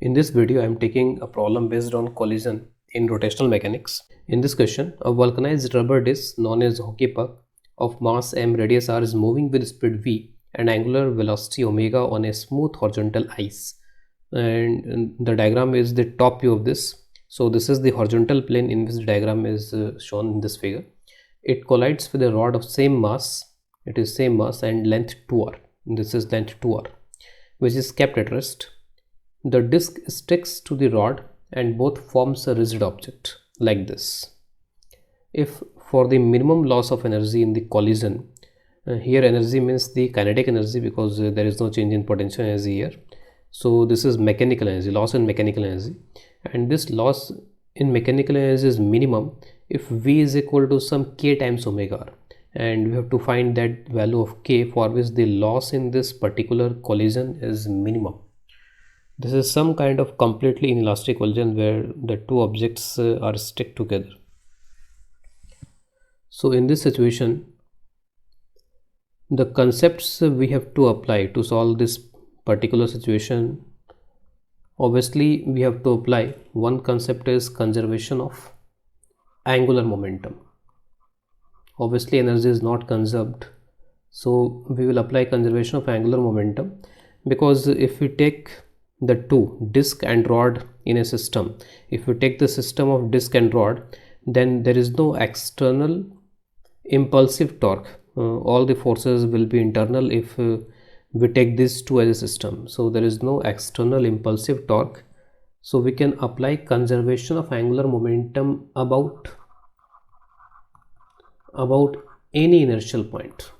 In this video, I am taking a problem based on collision in rotational mechanics. In this question, a vulcanized rubber disc known as hockey puck of mass m radius r is moving with speed v and angular velocity omega on a smooth horizontal ice. And the diagram is the top view of this. So this is the horizontal plane in which the diagram is shown in this figure. It collides with a rod of same mass. It is same mass and length 2r. This is length 2r, which is kept at rest. The disc sticks to the rod and both forms a rigid object like this. If for the minimum loss of energy in the collision, here energy means the kinetic energy because there is no change in potential energy here. So this is mechanical energy, loss in mechanical energy, and this loss in mechanical energy is minimum if V is equal to some k times omega r, and we have to find that value of k for which the loss in this particular collision is minimum. This is some kind of completely inelastic collision where the two objects are stuck together. So in this situation, the concepts we have to apply to solve this particular situation, obviously we have to apply one concept is conservation of angular momentum. Obviously energy is not conserved, so we will apply conservation of angular momentum, because if we take the two, disc and rod, in a system, if we take the system of disc and rod, then there is no external impulsive torque. All the forces will be internal if we take these two as a system. So there is no external impulsive torque, so we can apply conservation of angular momentum about any inertial point,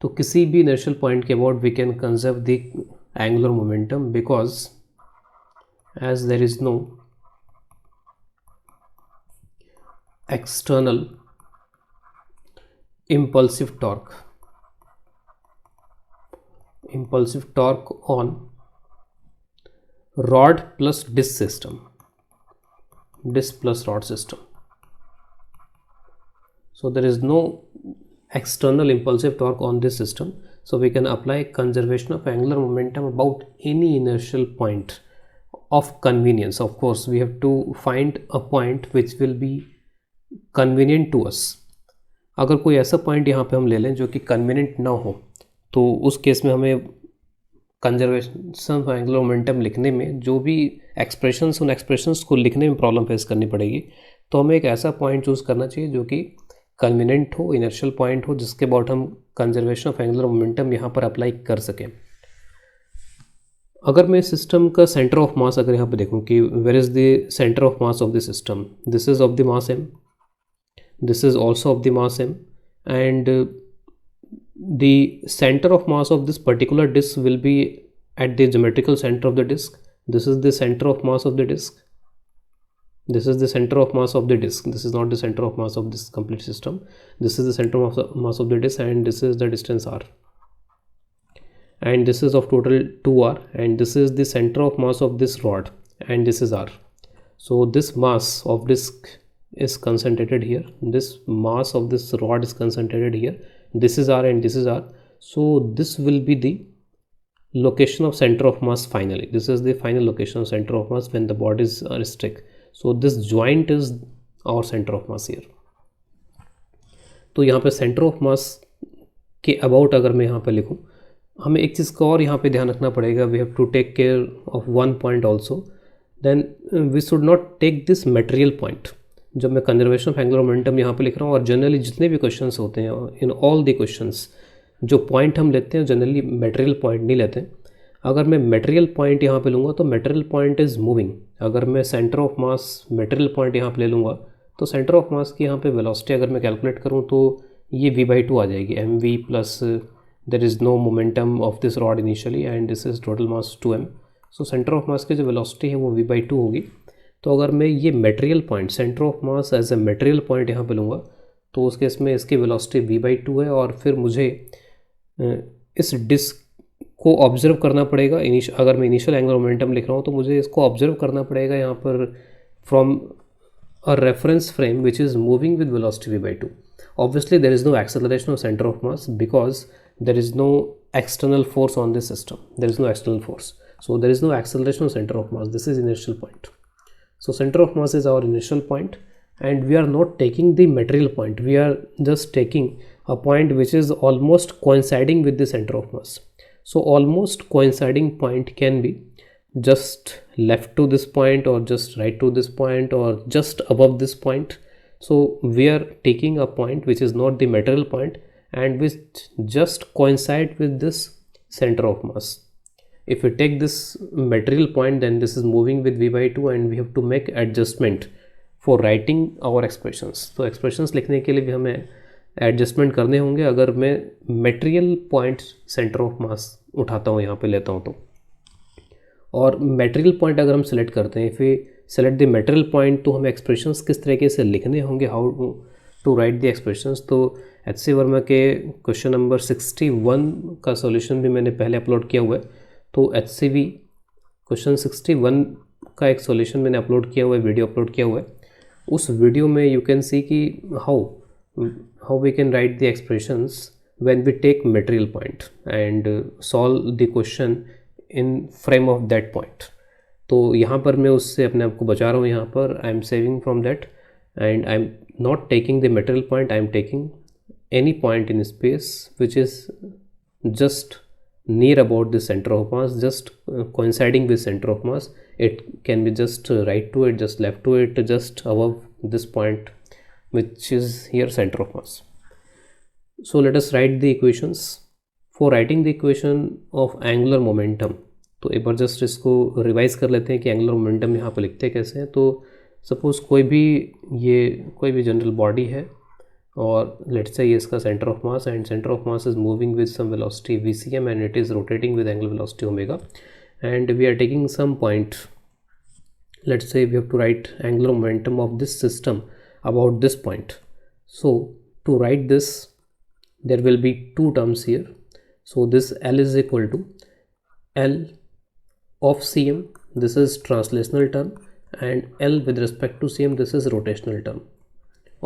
तो किसी भी inertial point के about we can conserve the angular momentum, because as there is no external impulsive torque on rod plus disc system, disc plus rod system. So there is no external impulsive torque on this system, so we can apply conservation of angular momentum about any inertial point of convenience. Of course, we have to find a point which will be convenient to us. अगर कोई ऐसा point यहाँ पे हम ले लें जो कि कन्वीनियंट ना हो, तो उस केस में हमें कंजर्वेशन ऑफ एंगुलर मोमेंटम लिखने में जो भी एक्सप्रेशंस, उन एक्सप्रेशंस को लिखने में प्रॉब्लम फेस करनी पड़ेगी. तो हमें एक ऐसा पॉइंट चूज़ करना चाहिए जो कि कन्वीनियंट हो, इनर्शियल पॉइंट हो, जिसके अबाउट हम कंजर्वेशन ऑफ एंगुलर मोमेंटम यहाँ पर अप्लाई कर सकें. अगर मैं सिस्टम का सेंटर ऑफ मास अगर यहाँ पे देखूँ कि where is the centre of mass of the system, this is of the mass m, this is also of the mass m, and the center of mass of this particular disc will be at the geometrical center of the disc. This is the center of mass of the disc. This is the center of mass of the disc. This is not the center of mass of this complete system. This is the center of mass of the disc, and this is the distance r. And this is of total 2r, and this is the center of mass of this rod, and this is r. So this mass of disc is concentrated here. This mass of this rod is concentrated here. This is r and this is r. So this will be the location of center of mass finally. This is the final location of center of mass when the bodies are stuck. So this joint is our center of mass here. तो यहाँ पे center of mass के about अगर मैं यहाँ पे लिखूँ, हमें एक चीज़ का और यहाँ पे ध्यान रखना पड़ेगा. We have to take care of one point also. Then we should not take this material point. जब मैं कंजर्वेशन ऑफ एंगुलर मोमेंटम यहाँ पे लिख रहा हूँ, और जनरली जितने भी क्वेश्चंस होते हैं, इन ऑल द क्वेश्चंस जो पॉइंट हम लेते हैं जनरली मटेरियल पॉइंट नहीं लेते हैं. अगर मैं मटेरियल पॉइंट यहाँ पे लूँगा तो मटेरियल पॉइंट इज़ मूविंग. अगर मैं centre of mass material point यहाँ पे ले लूँगा तो सेंटर ऑफ मास की यहाँ पे वेलोसिटी अगर मैं कैलकुलेट करूँ तो ये v/2 आ जाएगी, mv plus there is no momentum of this rod initially and this is total mass 2m. So centre of mass की जो वेलोसिटी है वो v/2 होगी. तो अगर मैं ये material point centre of mass as a material point यहाँ पे लूँगा तो उस केस में इसकी वेलोसिटी v/2 है, और फिर मुझे इस डिस्क को ऑब्जर्व करना पड़ेगा. अगर मैं इनिशियल एंगुलर मोमेंटम लिख रहा हूँ तो मुझे इसको ऑब्जर्व करना पड़ेगा यहाँ पर from a reference frame which is moving with velocity v/2. obviously there is no acceleration of center of mass because there is no external force on this system. There is no external force, so there is no acceleration of center of mass. This is initial point. So center of mass is our initial point, and we are not taking the material point, we are just taking a point which is almost coinciding with the center of mass. So almost coinciding point can be just left to this point, or just right to this point, or just above this point. So we are taking a point which is not the material point and which just coincide with this center of mass. If we take this material point, then this is moving with v by 2 and we have to make adjustment for writing our expressions. तो expressions लिखने के लिए भी हमें adjustment करने होंगे अगर मैं मेटेरियल पॉइंट सेंटर ऑफ मास उठाता हूँ, यहाँ पे लेता हूँ तो. और मेटेरियल पॉइंट अगर हम सेलेक्ट करते हैं, फिर सेलेक्ट द मेटेरियल पॉइंट, तो हमें एक्सप्रेशंस किस तरीके से लिखने होंगे, how to write the expressions. तो एच.सी. वर्मा के क्वेश्चन नंबर 61 का सॉल्यूशन भी मैंने पहले अपलोड किया हुआ है. तो एच.सी.वी क्वेश्चन 61 का एक सॉल्यूशन मैंने अपलोड किया हुआ है, वीडियो अपलोड किया हुआ है. उस वीडियो में यू कैन सी कि how we can write the expressions when we take material point and solve the question in frame of that point. तो यहाँ पर मैं उससे अपने आप को बचा रहा हूँ. यहाँ पर I am saving from that and I'm not taking the material point, I'm taking any point in space which is just near about the center of mass, just coinciding with center of mass. It can be just right to it, just left to it, just above this point which is here center of mass. So let us write the equations. For writing the equation of angular momentum, तो एक बार just इसको revise कर लेते हैं कि angular momentum यहाँ पर लिखते कैसे हैं. तो सपोज कोई भी जनरल बॉडी है और लेट्स से ये इसका centre of mass, and centre of mass is moving with some velocity vcm and it is rotating with angular velocity omega, and we are taking some point. Let's say we have to write angular momentum of this system about this point. So to write this, there will be two terms here. So this L is equal to L of cm, this is translational term, and L with respect to cm, this is rotational term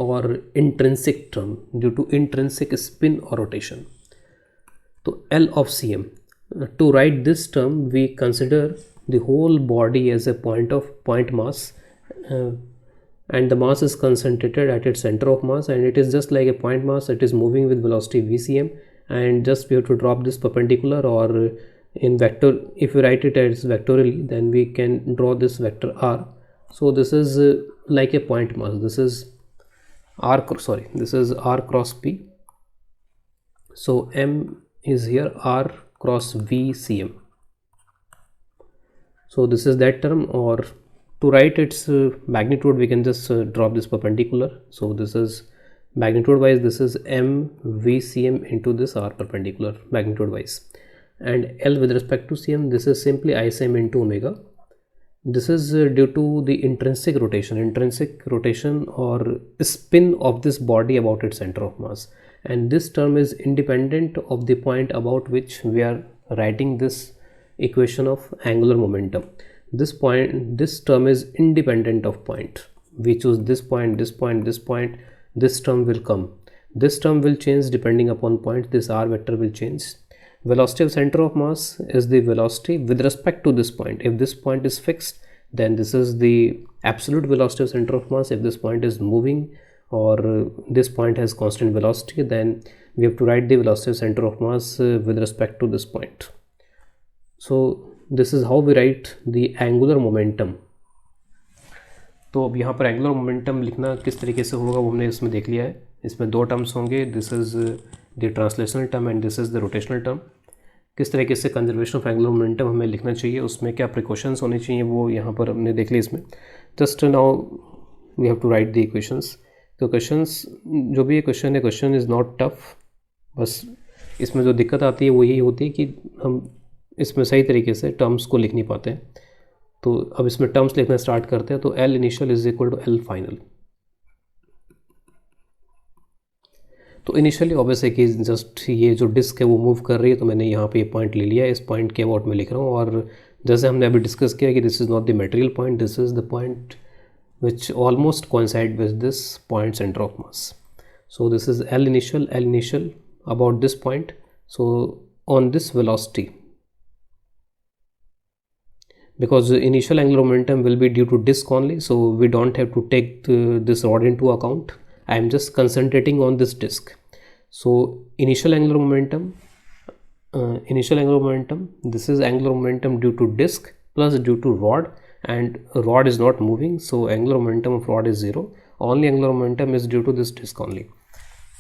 or intrinsic term due to intrinsic spin or rotation. So L of cm, to write this term we consider the whole body as a point mass, and the mass is concentrated at its center of mass, and it is just like a point mass. It is moving with velocity vcm, and just we have to drop this perpendicular, or in vector, if we write it as vectorially, then we can draw this vector r. So this is like a point mass. This is this is r cross p. So m is here r cross vcm. So this is that term, or to write its magnitude we can just drop this perpendicular. So this is magnitude wise, this is m vcm into this r perpendicular magnitude wise, and L with respect to cm, this is simply ism into omega. This is due to the intrinsic rotation or spin of this body about its center of mass, and this term is independent of the point about which we are writing this equation of angular momentum. This term is independent of point. We choose this point, this term will come. This term will change depending upon point. This r vector will change. Velocity of center of mass is the velocity with respect to this point. If this point is fixed, then this is the absolute velocity of center of mass. If this point is moving, or this point has constant velocity, then we have to write the velocity of center of mass with respect to this point. So this is how we write the angular momentum. तो अब यहाँ पर angular momentum लिखना किस तरीके से होगा वो हमने इसमें देख लिया है. इसमें दो टर्म्स होंगे, this is the translational term and this is the rotational term. किस तरीके से कंजर्वेशन ऑफ एंगुलर मोमेंटम हमें लिखना चाहिए, उसमें क्या प्रिकॉशंस होने चाहिए, वो यहाँ पर हमने देख लिया. इसमें just now we have to write the equations. तो क्वेश्चंस जो भी ये क्वेश्चन है, क्वेश्चन इज़ नॉट टफ. बस इसमें जो दिक्कत आती है वो यही होती है कि हम इसमें सही तरीके से टर्म्स को लिख नहीं पाते हैं. तो अब इसमें टर्म्स लिखना स्टार्ट करते हैं. तो L initial is equal to L final. तो इनिशियली ऑब्वियस है कि जस्ट ये जो डिस्क है वो मूव कर रही है, तो मैंने यहाँ पे ये पॉइंट ले लिया है. इस पॉइंट के अबाउट में लिख रहा हूँ, और जैसे हमने अभी डिस्कस किया कि this is not the material point, this is the point which almost coincide with this point centre of mass. So this is L initial about this point. So on this velocity, because the initial angular momentum will be due to disk only, so we don't have to take this rod into account. I am just concentrating on this disk. So initial angular momentum, this is angular momentum due to disk plus due to rod, and rod is not moving, so angular momentum of rod is 0. Only angular momentum is due to this disk only.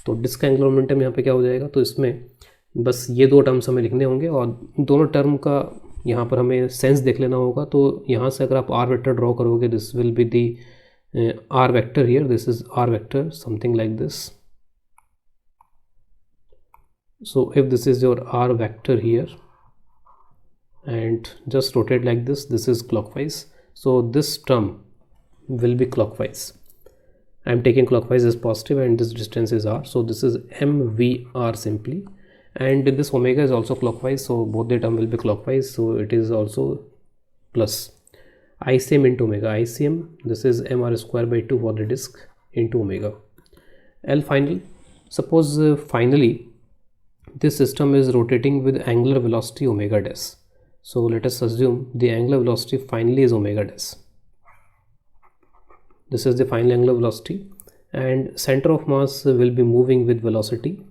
तो disc angular momentum यहाँ पे क्या हो जाएगा, तो इसमें बस ये दो टर्म्स हमें लिखने होंगे और दोनों टर्म का यहाँ पर हमें सेंस देख लेना होगा. तो यहाँ से अगर आप आर वेक्टर ड्रॉ करोगे, this will be the R vector here, this is R vector, something like this. So if this is your r vector here and just rotate like this, this is clockwise, so this term will be clockwise. I am taking clockwise as positive and this distance is r, so this is mvr simply, and this omega is also clockwise, so both the term will be clockwise, so it is also plus ICM into omega. ICM, this is mr square by 2 for the disk into omega. L final, suppose finally this system is rotating with angular velocity omega dash. So let us assume the angular velocity finally is omega dash. This is the final angular velocity, and center of mass will be moving with velocity,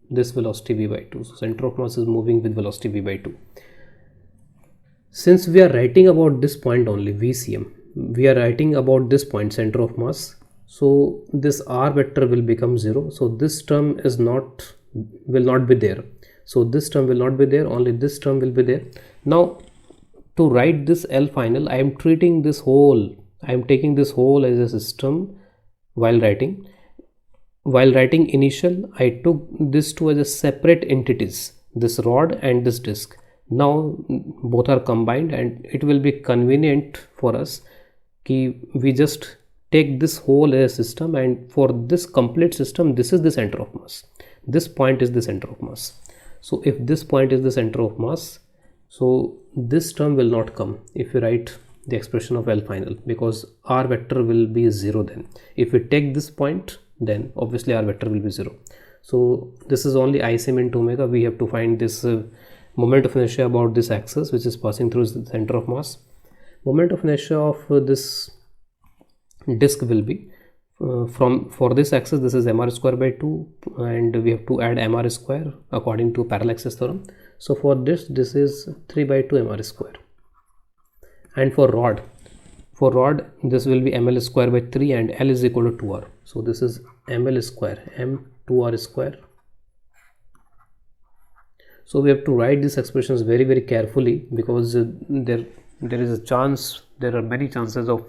this velocity v by 2. So center of mass is moving with velocity v by 2. Since we are writing about this point only, VCM, we are writing about this point, center of mass, so this r vector will become 0. So this term will not be there. So this term will not be there, only this term will be there. Now to write this L final, I am treating this whole, I am taking this whole as a system while writing. While writing initial, I took this two as a separate entities, this rod and this disk. Now both are combined, and it will be convenient for us कि we just take this whole as a system, and for this complete system, this is the center of mass. This point is the center of mass. So if this point is the center of mass, so this term will not come if you write the expression of L final, because r vector will be 0 then. If we take this point, then obviously r vector will be 0. So this is only ICM into omega. We have to find this moment of inertia about this axis which is passing through the center of mass. Moment of inertia of this disk will be for this axis, this is mr square by 2, and we have to add mr square according to parallaxes theorem. So for this is 3 by 2 mr square. And for rod this will be ml square by 3, and L is equal to 2r. So this is ml square, m2r square. So we have to write these expressions very, very carefully, because there is a chance, there are many chances of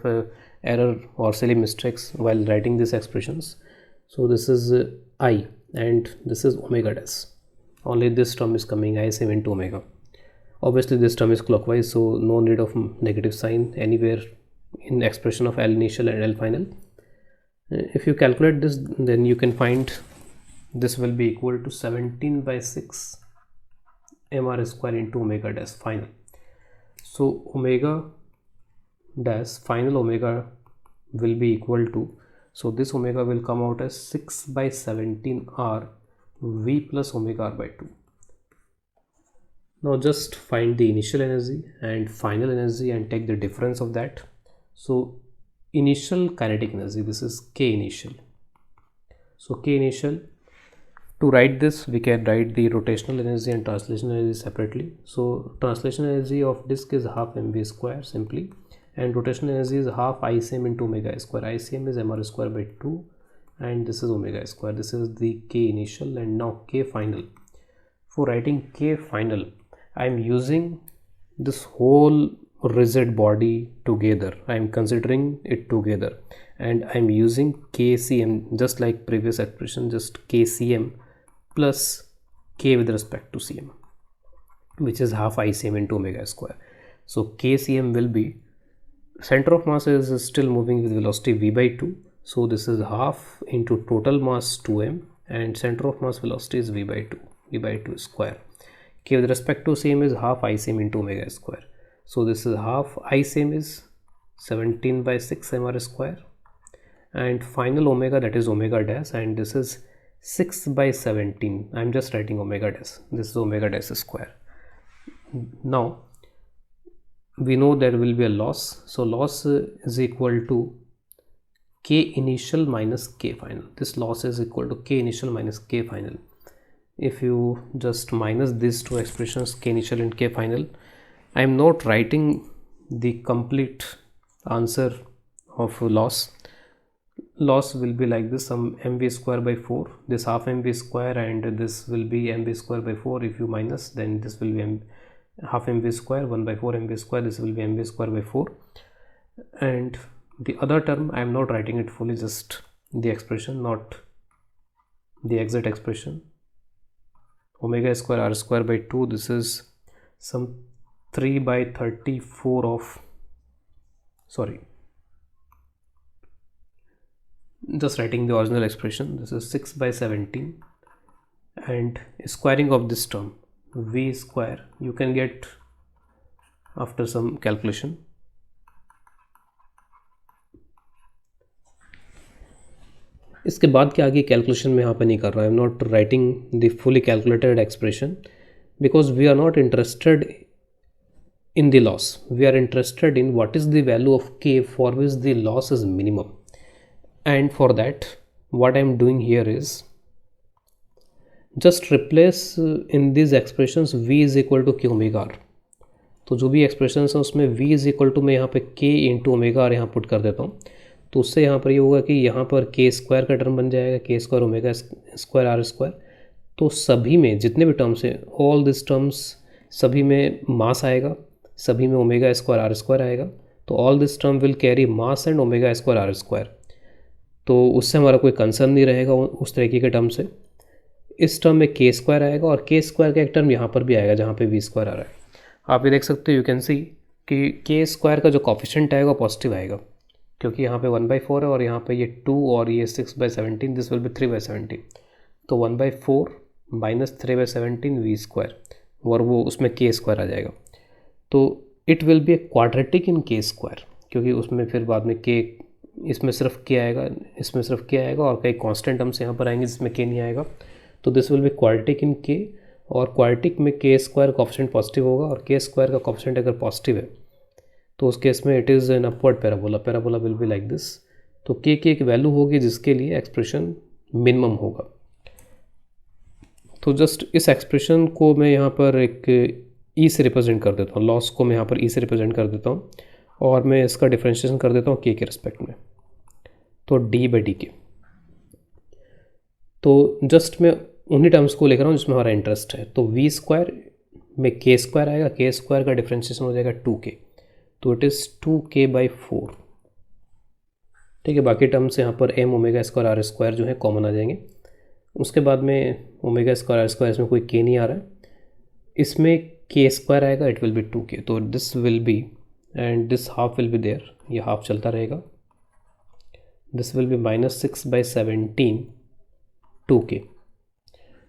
error or silly mistakes while writing these expressions. So this is I, and this is omega dash. Only this term is coming, ICM into omega. Obviously this term is clockwise, so no need of negative sign anywhere in expression of L initial and L final. If you calculate this, then you can find this will be equal to 17 by 6 mr square into omega dash final. So omega dash final omega will be equal to, so this omega will come out as 6 by 17 r v plus omega r by 2. Now just find the initial energy and final energy and take the difference of that. So initial kinetic energy, this is K initial. So K initial, to write this we can write the rotational energy and translation energy separately. So translation energy of disk is half mv square simply, and rotational energy is half ICM into omega square. ICM is mr square by 2, and this is omega square. This is the K initial, and now K final. For writing K final, I am using this whole rigid body together. I am considering it together, and I am using KCM just like previous expression, just KCM plus K with respect to CM, which is half ICM into omega square. So KCM will be, center of mass is still moving with velocity v by 2, so this is half into total mass 2m, and center of mass velocity is v by 2 square. K with respect to CM is half ICM into omega square. So this is half ICM is 17 by 6 mr square, and final omega, that is omega dash, and this is 6 by 17. I'm just writing omega dash. This is omega dash square. Now we know there will be a loss. So loss is equal to K initial minus K final. This loss is equal to K initial minus K final. If you just minus these two expressions, K initial and K final, I am not writing the complete answer of loss. Loss will be like this, some mv square by 4, this half mv square, and this will be mv square by 4. If you minus, then this will be half mv square, 1 by 4 mv square, this will be mv square by 4. And the other term, I am not writing it fully, just the expression, not the exact expression. Omega square r square by 2, this is some 3 by 34 of, sorry, just writing the original expression, this is 6 by 17, and squaring of this term v square you can get after some calculation. इसके बाद के आगे calculation में यहाँ पे नहीं कर रहा, I am not writing the fully calculated expression because we are not interested in the loss. We are interested in what is the value of K for which the loss is minimum, and for that what I am doing here is just replace in these expressions V is equal to K omega R. तो जो भी expressions हैं उसमें V is equal to मैं यहाँ पे K into omega are यहाँ put कर देता हूँ, तो उससे यहाँ पर ये होगा कि यहाँ पर K स्क्वायर का टर्म बन जाएगा, K square omega square R square. तो सभी में जितने भी टर्म्स हैं, ऑल दिस टर्म्स, सभी में मास आएगा, सभी में ओमेगा स्क्वायर आर स्क्वायर आएगा. तो all this term will carry mass and omega square R square. तो उससे हमारा कोई कंसर्न नहीं रहेगा उस तरीके के टर्म से. इस टर्म में के स्क्वायर आएगा और के स्क्वायर का एक टर्म यहाँ पर भी आएगा जहाँ पे वी स्क्वायर आ रहा है. आप ये देख सकते हो, यू कैन सी कि के स्क्वायर का जो कॉफिशेंट आएगा पॉजिटिव आएगा, क्योंकि यहाँ पे 1/4 है और यहाँ पे ये 2 और ये 6/17, दिस विल बी 3/17. तो 1/4 माइनस 3/17 वी स्क्वायर, और वो उसमें के स्क्वायर आ जाएगा. तो it will be a quadratic in के स्क्वायर, क्योंकि उसमें फिर बाद में के, इसमें सिर्फ के आएगा, इसमें सिर्फ के आएगा और कई कांस्टेंट टर्म्स यहाँ पर आएंगे जिसमें के नहीं आएगा. तो this will B quadratic in के, और क्वाड्रेटिक में के स्क्वायर कोएफिशिएंट पॉजिटिव होगा, और के स्क्वायर का कोएफिशिएंट अगर पॉजिटिव है तो उस केस में it is an upward parabola. Parabola will be like this. तो के की एक वैल्यू होगी जिसके लिए एक्सप्रेशन मिनिमम होगा. तो जस्ट इस एक्सप्रेशन को मैं यहाँ पर एक ई से रिप्रेजेंट कर देता हूँ, लॉस को मैं यहाँ पर ई से रिप्रेजेंट कर देता हूँ, और मैं इसका डिफरेंशिएशन कर देता हूँ के रिस्पेक्ट में. तो डी बाई डी के. तो जस्ट मैं उन्हीं टर्म्स को लेकर रहा हूँ जिसमें हमारा इंटरेस्ट है. तो वी स्क्वायर में के स्क्वायर आएगा, के स्क्वायर का डिफरेंशिएशन हो जाएगा 2k, तो इट इज़ 2k/4. ठीक है, बाकी टर्म्स यहाँ पर m omega square R square जो है कॉमन आ जाएंगे. उसके बाद में ओमेगा स्क्वायर आर स्क्वायर, इसमें कोई k नहीं आ रहा है, इसमें के स्क्वायर आएगा, इट विल बी 2k. तो this will be, and this half will be there, ये हाफ चलता रहेगा. This will be -6/17 2k.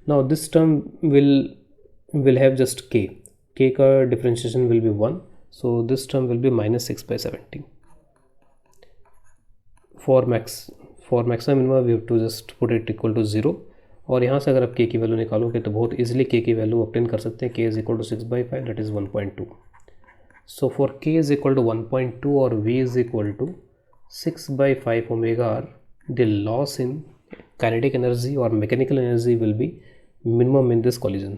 Now this term will have just k का differentiation will be 1, so this term will be -6/17. For maximum minimum we have to just put it equal to 0. और यहाँ से अगर आप k की value निकालोगे तो बहुत इजीली k की वैल्यू ऑब्टेन कर सकते हैं. k is equal to 6/5, that is 1.2. So for k is equal to 1.2 और v is equal to 6/5 omega R, the loss in kinetic energy और mechanical energy will be minimum in this collision.